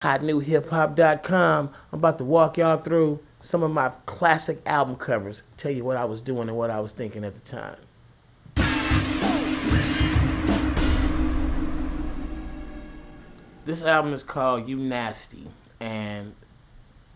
HotNewHipHop.com. I'm about to walk y'all through some of my classic album covers. Tell you what I was doing and what I was thinking at the time. This album is called You Nasty, and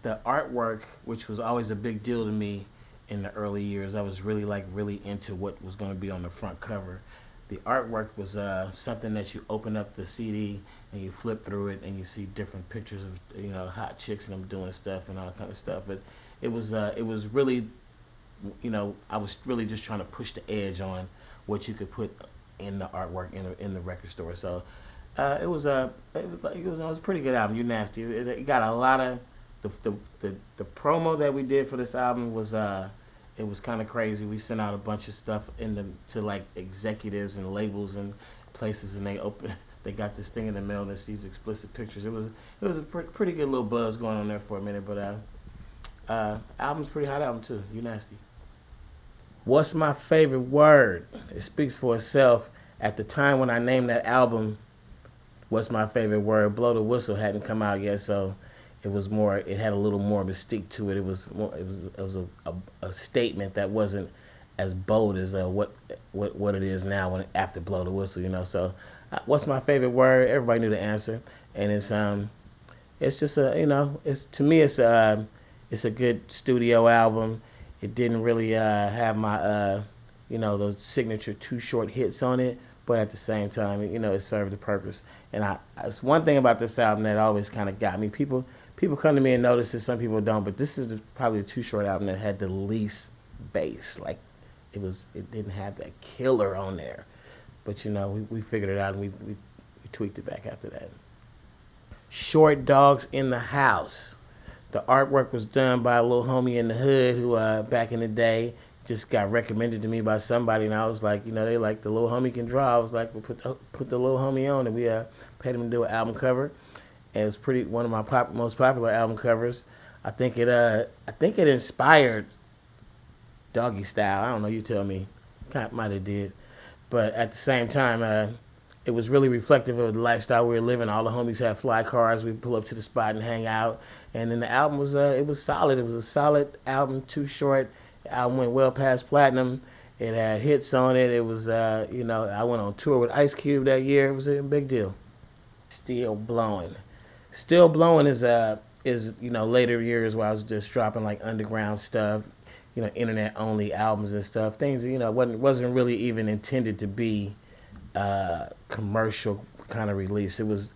the artwork, which was always a big deal to me in the early years, I was really into what was going to be on the front cover. The artwork was something that you open up the CD and you flip through it and you see different pictures of hot chicks and them doing stuff and all kind of stuff. But it was really I was really just trying to push the edge on what you could put in the artwork in the record store. So it was a pretty good album. You Nasty. It got a lot of the promo that we did for this album was it was kind of crazy. We sent out a bunch of stuff to like executives and labels and places, and they got this thing in the mail that's these explicit pictures. It was a pretty good little buzz going on there for a minute, but album's pretty hot album too. You Nasty. What's my favorite word? It speaks for itself. At the time when I named that album, what's my favorite word? Blow the Whistle hadn't come out yet, so it had a little more mystique to it. It was a statement that wasn't as bold as what it is now after Blow the Whistle. So what's my favorite word? Everybody knew the answer, and it's just it's, to me, it's a good studio album. It didn't really have my those signature Too Short hits on it, but at the same time, it served the purpose. And it's one thing about this album that always kind of got me. People come to me and notice it, some people don't, but this is probably the Too Short album that had the least bass. Like it didn't have that killer on there, but we figured it out, and we tweaked it back after that. Short Dogs in the House. The artwork was done by a little homie in the hood who back in the day just got recommended to me by somebody, and I was like, they like the little homie can draw. I was like, we'll put the little homie on, and we paid him to do an album cover. And it was one of my most popular album covers. I think it inspired Doggy Style. I don't know, you tell me. Might have did, but at the same time, it was really reflective of the lifestyle we were living. All the homies had fly cars. We pull up to the spot and hang out. And then the album was solid. It was a solid album. Too Short. The album went well past platinum. It had hits on it. It was I went on tour with Ice Cube that year. It was a big deal. Still Blowing. Still Blowing is later years where I was just dropping like underground stuff, internet only albums and stuff. Things wasn't really even intended to be commercial kind of release. It was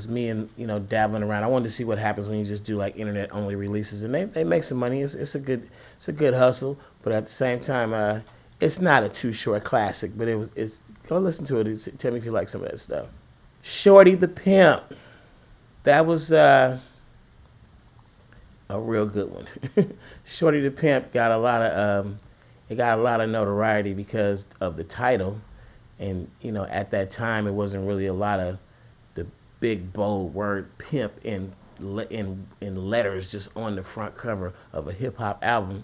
me and dabbling around. I wanted to see what happens when you just do like internet only releases, and they make some money. It's a good hustle, but at the same time, it's not a Too Short classic. But it's go listen to it. Tell me if you like some of that stuff. Shorty the Pimp. That was a real good one. Shorty the Pimp got a lot of notoriety because of the title, and at that time it wasn't really a lot of the big bold word pimp in letters just on the front cover of a hip hop album.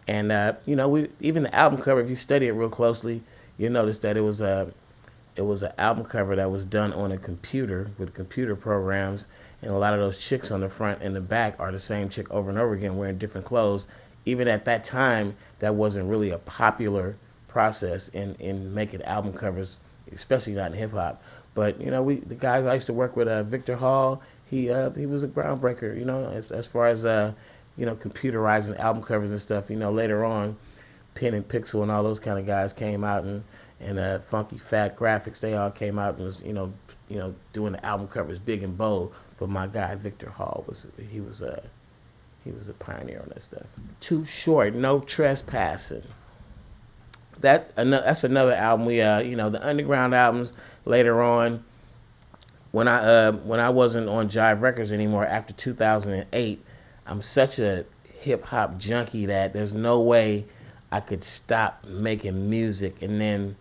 And we even the album cover, if you study it real closely, you'll notice that it was an album cover that was done on a computer with computer programs, and a lot of those chicks on the front and the back are the same chick over and over again wearing different clothes. Even at that time, that wasn't really a popular process in making album covers, especially not in hip hop. But the guys I used to work with, Victor Hall, he was a groundbreaker. As far as computerizing album covers and stuff. Later on, Pen and Pixel and all those kind of guys came out, and Funky Fat Graphics, they all came out and was doing the album covers big and bold. But my guy Victor Hall was a pioneer on that stuff. Too Short, No Trespassing. That's another album. We the underground albums later on. When I wasn't on Jive Records anymore after 2008, I'm such a hip hop junkie that there's no way I could stop making music. And then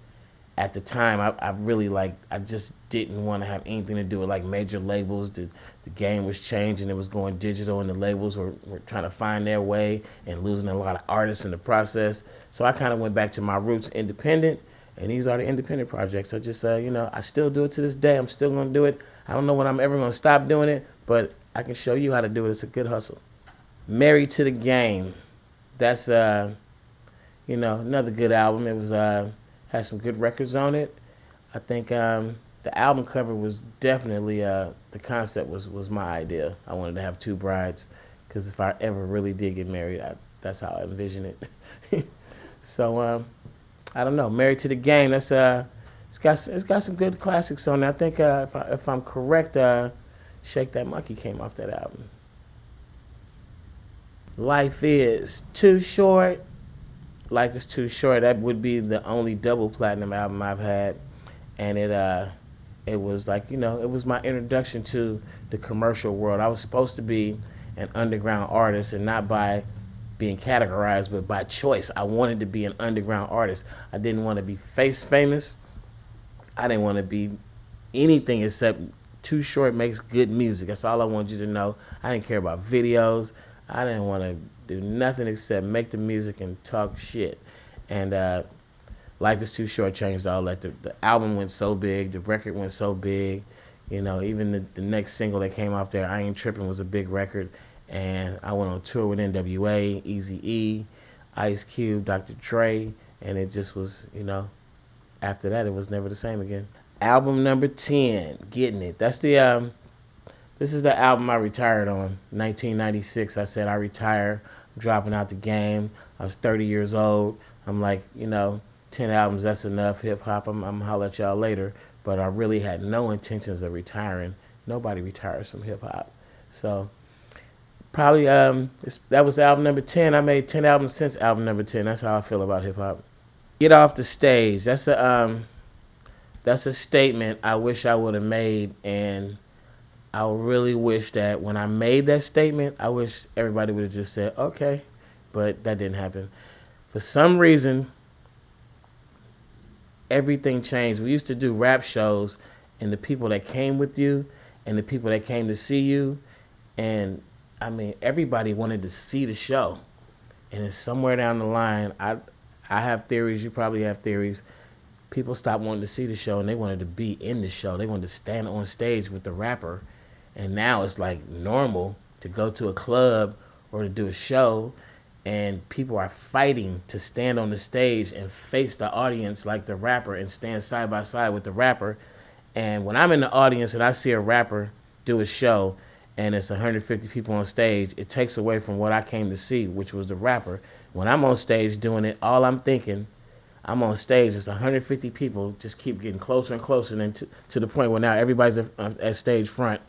at the time, I just didn't want to have anything to do with like major labels. The game was changing, it was going digital, and the labels were trying to find their way and losing a lot of artists in the process. So I kind of went back to my roots, independent, and these are the independent projects. I just I still do it to this day. I'm still going to do it. I don't know when I'm ever going to stop doing it, but I can show you how to do it. It's a good hustle. Married to the Game. That's another good album. It was had some good records on it. I think the album cover was definitely the concept was my idea. I wanted to have two brides because if I ever really did get married, that's how I envision it. So I don't know. Married to the Game. That's it's got some good classics on it. I think if I'm correct, Shake That Monkey came off that album. Life is too short. Life is too short. That would be the only double platinum album I've had, and it was like it was my introduction to the commercial world. I was supposed to be an underground artist, and not by being categorized, but by choice. I wanted to be an underground artist. I didn't want to be face famous. I didn't want to be anything except Too Short makes good music. That's all I wanted you to know. I didn't care about videos. I didn't want to do nothing except make the music and talk shit. And Life is Too Short changed all that. The album went so big. The record went so big. Even the next single that came off there, I Ain't Trippin', was a big record. And I went on tour with NWA, Eazy-E, Ice Cube, Dr. Dre. And it just was, after that, it was never the same again. Album number 10, Getting It. That's the this is the album I retired on. 1996. I said I retire. I'm dropping out the game. I was 30 years old. I'm like, 10 albums, that's enough. Hip hop, I'm gonna holler at y'all later. But I really had no intentions of retiring. Nobody retires from hip hop. So probably that was album number 10. I made 10 albums since album number 10. That's how I feel about hip hop. Get Off the Stage. That's a statement I wish I would have made, and I really wish that when I made that statement, I wish everybody would have just said, okay, but that didn't happen. For some reason, everything changed. We used to do rap shows, and the people that came with you and the people that came to see you, and I mean, everybody wanted to see the show. And it's somewhere down the line, I have theories, you probably have theories. People stopped wanting to see the show, and they wanted to be in the show. They wanted to stand on stage with the rapper. And now it's like normal to go to a club or to do a show, and people are fighting to stand on the stage and face the audience like the rapper and stand side by side with the rapper. And when I'm in the audience and I see a rapper do a show and it's 150 people on stage, it takes away from what I came to see, which was the rapper. When I'm on stage doing it, all I'm thinking, I'm on stage, it's 150 people, just keep getting closer and closer, and to the point where now everybody's at stage front.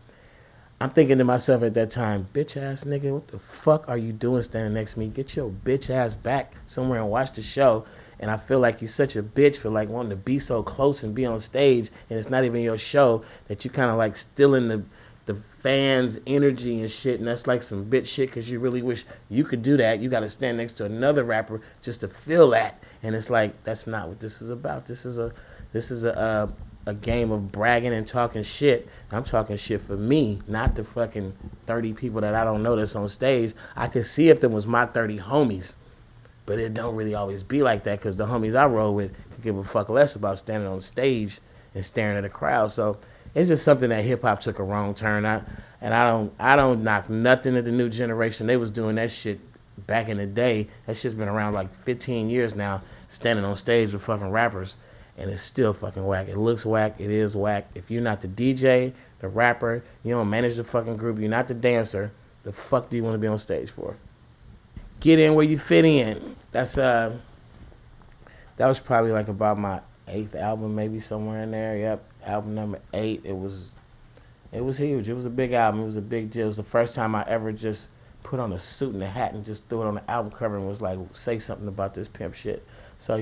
I'm thinking to myself at that time, bitch ass nigga, what the fuck are you doing standing next to me? Get your bitch ass back somewhere and watch the show. And I feel like you're such a bitch for like wanting to be so close and be on stage, and it's not even your show, that you kind of like stealing the fans' energy and shit. And that's like some bitch shit, because you really wish you could do that. You got to stand next to another rapper just to feel that. And it's like, that's not what this is about. This is a game of bragging and talking shit. I'm talking shit for me, not the fucking 30 people that I don't know that's on stage. I could see if them was my 30 homies, but it don't really always be like that, because the homies I roll with could give a fuck less about standing on stage and staring at a crowd. So it's just something that hip hop took a wrong turn. I don't knock nothing at the new generation. They was doing that shit back in the day. That shit's been around like 15 years now, standing on stage with fucking rappers. And it's still fucking whack. It looks whack. It is whack. If you're not the DJ, the rapper, you don't manage the fucking group, you're not the dancer, the fuck do you want to be on stage for? Get in where you fit in. That was probably like about my 8th album, maybe somewhere in there. Yep, album number 8. It was huge. It was a big album. It was a big deal. It was the first time I ever just put on a suit and a hat and just threw it on the album cover and was like, say something about this pimp shit. So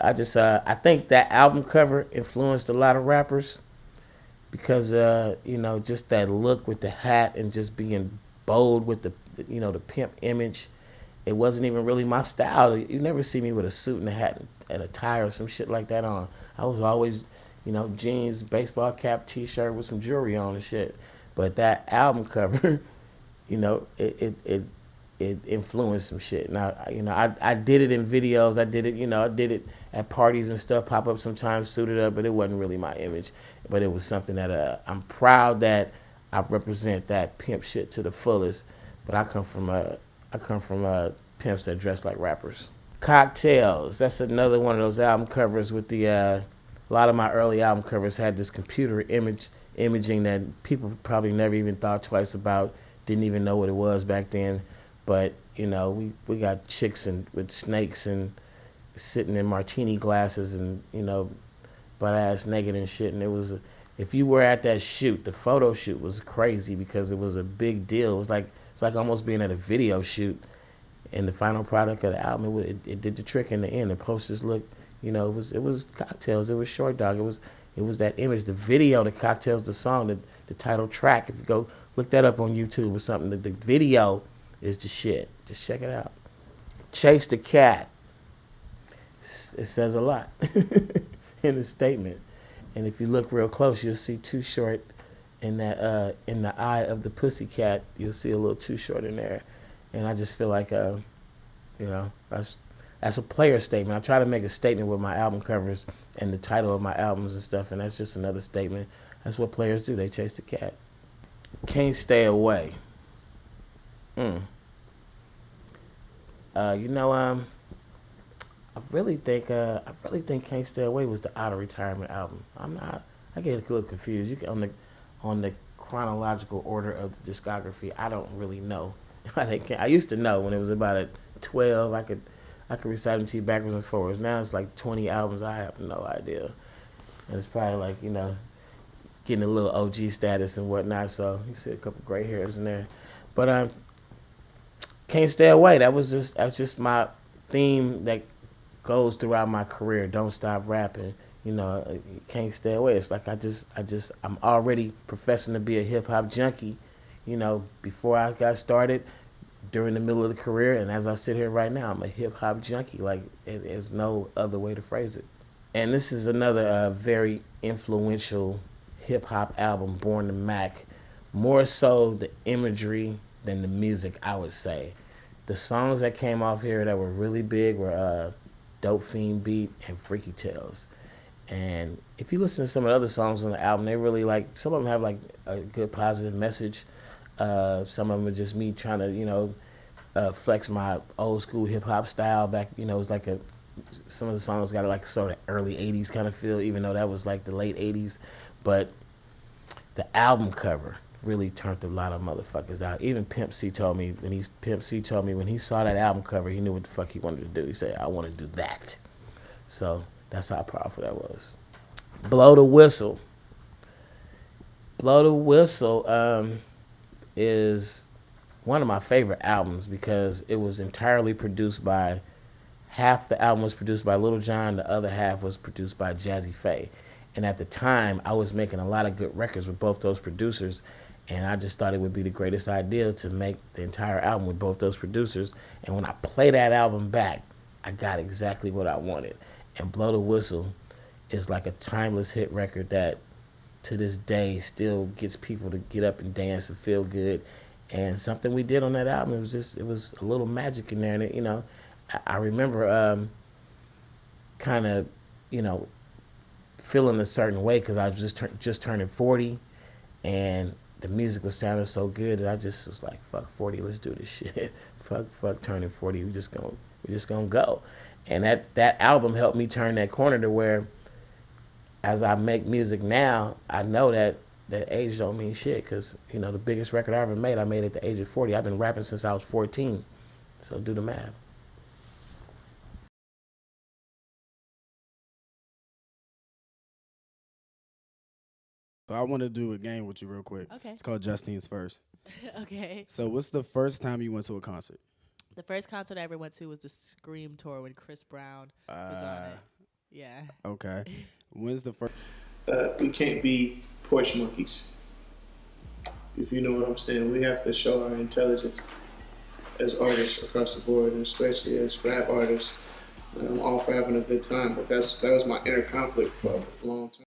I think that album cover influenced a lot of rappers, because just that look with the hat and just being bold with the pimp image. It wasn't even really my style. You never see me with a suit and a hat and a tie or some shit like that on. I was always, jeans, baseball cap, t-shirt with some jewelry on and shit. But that album cover, it influenced some shit. Now, I did it in videos. I did it at parties and stuff, pop up sometimes, suited up, but it wasn't really my image. But it was something that I'm proud that I represent that pimp shit to the fullest. But I come from pimps that dress like rappers. Cocktails. That's another one of those album covers with the a lot of my early album covers had this computer imaging that people probably never even thought twice about, didn't even know what it was back then. But you know, we got chicks and with snakes and sitting in martini glasses and butt ass naked and shit. And it was if you were at that shoot, the photo shoot was crazy because it was a big deal. It's like almost being at a video shoot. And the final product of the album, it did the trick in the end. The posters looked, it was Cocktails, it was Short Dog, it was that image, the video, the Cocktails, the song, the title track. If you go look that up on YouTube or something, the video is the shit. Just check it out. Chase the Cat. It says a lot in the statement. And if you look real close, you'll see Too Short in that in the eye of the pussycat. You'll see a little Too Short in there. And I just feel like that's a player statement. I try to make a statement with my album covers and the title of my albums and stuff, and that's just another statement. That's what players do. They chase the cat. Can't Stay Away. I really think Can't Stay Away was the Out of Retirement album. I get a little confused. You can, on the chronological order of the discography, I don't really know. I used to know when it was about at 12. I could recite them to you backwards and forwards. Now it's like 20 albums. I have no idea. And it's probably like getting a little OG status and whatnot. So you see a couple gray hairs in there. But Can't Stay Away. That's just my theme that goes throughout my career. Don't stop rapping. Can't stay away. It's like I'm already professing to be a hip hop junkie. Before I got started, during the middle of the career, and as I sit here right now, I'm a hip hop junkie. Like there's no other way to phrase it. And this is another very influential hip hop album, Born to Mac. More so the imagery than the music, I would say. The songs that came off here that were really big were Dope Fiend Beat and Freaky Tales. And if you listen to some of the other songs on the album, they really some of them have a good positive message. Some of them are just me trying to, flex my old school hip hop style back. It's like some of the songs got sort of early '80s kind of feel, even though that was like the late '80s. But the album cover really turned a lot of motherfuckers out. Even Pimp C told me when he saw that album cover, he knew what the fuck he wanted to do. He said, "I want to do that." So that's how powerful that was. Blow the Whistle. Blow the Whistle is one of my favorite albums because it was entirely produced by, half the album was produced by Lil Jon, the other half was produced by Jazzy Faye. And at the time, I was making a lot of good records with both those producers, and I just thought it would be the greatest idea to make the entire album with both those producers. And when I play that album back, I got exactly what I wanted. And Blow the Whistle is like a timeless hit record that to this day still gets people to get up and dance and feel good. And something we did on that album, it was a little magic in there. And it, I remember kind of feeling a certain way because I was just turning 40, and the music was sounding so good that I just was like, fuck 40, let's do this shit. fuck turning 40, we just gonna go. And that album helped me turn that corner to where, as I make music now, I know that age don't mean shit, because the biggest record I ever made, I made at the age of 40. I've been rapping since I was 14, so do the math. So I want to do a game with you real quick. Okay. It's called Justine's First. Okay. So what's the first time you went to a concert? The first concert I ever went to was the Scream tour when Chris Brown was on it. Yeah. Okay. When's the first? We can't be porch monkeys. If you know what I'm saying, we have to show our intelligence as artists across the board, and especially as rap artists. I'm all for having a good time, but that was my inner conflict for a long time.